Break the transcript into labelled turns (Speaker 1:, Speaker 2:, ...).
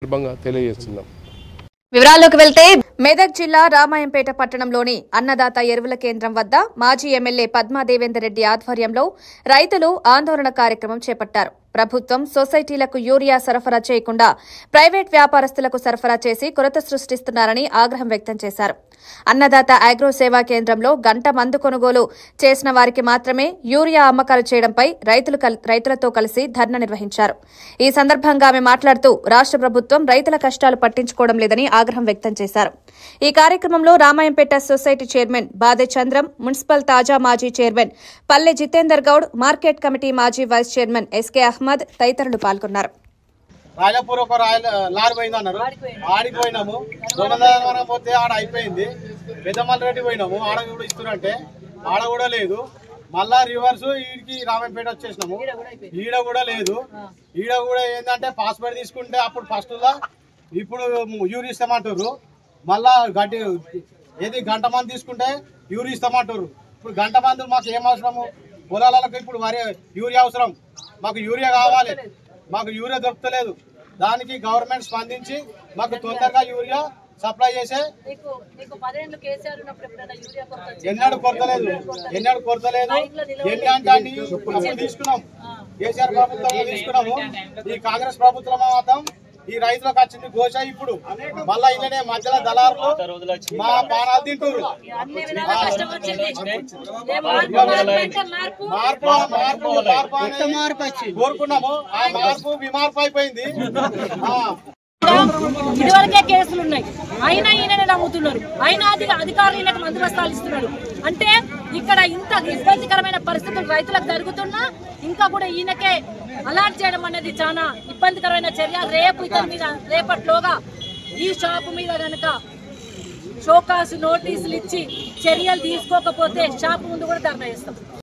Speaker 1: తెలియజేస్తున్నాం.
Speaker 2: వివరాల్లోకి వెళ్తే మెదక్ జిల్లా రామాయంపేట పట్టణంలోని అన్నదాత ఎరువుల కేంద్రం వద్ద మాజీ ఎమ్మెల్యే పద్మా దేవేందర్ రెడ్డి ఆధ్వర్యంలో రైతులు ఆందోళన కార్యక్రమం చేపట్టారు. ప్రభుత్వం సొసైటీలకు యూరియా సరఫరా చేయకుండా ప్రైవేట్ వ్యాపారస్తులకు సరఫరా చేసి కొరత సృష్టిస్తున్నారని ఆగ్రహం వ్యక్తం చేశారు. అన్నదాత అగ్రో సేవా కేంద్రంలో గంట మందు కొనుగోలు చేసిన వారికి మాత్రమే యూరియా అమ్మకాలు చేయడంపై రైతులతో కలిసి ధర్నా నిర్వహించారు. ఈ సందర్భంగా ఆమె మాట్లాడుతూ రాష్ట ప్రభుత్వం రైతుల కష్టాలు పట్టించుకోవడం లేదని ఆగ్రహం వ్యక్తం చేశారు. ఈ కార్యక్రమంలో రామాయంపేట సొసైటీ చైర్మన్ బాదే చంద్రం, మున్సిపల్ తాజా మాజీ చైర్మన్ పల్లె జితేందర్ గౌడ్, మార్కెట్ కమిటీ మాజీ వైస్ చైర్మన్ ఎస్కే అహ్మద్ తదితరులు పాల్గొన్నారు.
Speaker 3: రాయలపూర్ ఒక లారీ పోయిందన్నారు, ఆడిపోయినాము. 200 పోతే ఆడ అయిపోయింది. పెద్దమల్ రెడ్డి పోయినాము, ఆడ కూడా ఇస్తున్నట్టే, ఆడ కూడా లేదు. మళ్ళా రివర్స్ ఈడికి రామాయంపేట వచ్చేసినాము, ఈడ కూడా లేదు. ఈడ కూడా ఏంటంటే పాస్పోర్ట్ తీసుకుంటే అప్పుడు ఫస్ట్లా, ఇప్పుడు యూరి ఇస్తామంటారు. మళ్ళా గంట మంది తీసుకుంటే యూరి ఇస్తామంటారు. ఇప్పుడు గంట మంది మాకు ఏం అవసరము? పొలాలకు ఇప్పుడు యూరియా అవసరం, మాకు యూరియా కావాలి, మాకు యూరియా దొరకలేదు. దానికి గవర్నమెంట్ స్పందించి మాకు తొందరగా యూరియా సప్లై చేసే. ఎన్నడూ కొరతలేదు. ఎన్ని తీసుకున్నాం, కేసీఆర్ ప్రభుత్వం తీసుకున్నాము. ఈ కాంగ్రెస్ ప్రభుత్వం మాత్రం ఈ రైతులకు వచ్చింది ఘోష. ఇప్పుడు మళ్ళా ఇళ్ళనే మధ్యలో దళారులు మా పానాలు తింటారు. కోరుకున్నాము, ఆ మార్పు విమార్పు అయిపోయింది.
Speaker 4: ఇదివరకే కేసులు ఉన్నాయి, అయినా ఈయననే నమ్ముతున్నారు, అయినా అధికారులు ఈయనకు మందు బస్తాలు ఇస్తున్నారు. అంటే ఇక్కడ ఇంత ఇబ్బందికరమైన పరిస్థితులు రైతులకు జరుగుతున్నా ఇంకా కూడా ఈయనకే అలాట్ చేయడం అనేది చాలా ఇబ్బందికరమైన చర్య. రేపు ఇతని మీద రేపట్లోగా ఈ షాపు మీద కనుక షోకాసు నోటీసులు ఇచ్చి చర్యలు తీసుకోకపోతే షాపు ముందు కూడా ధర్నా చేస్తాం.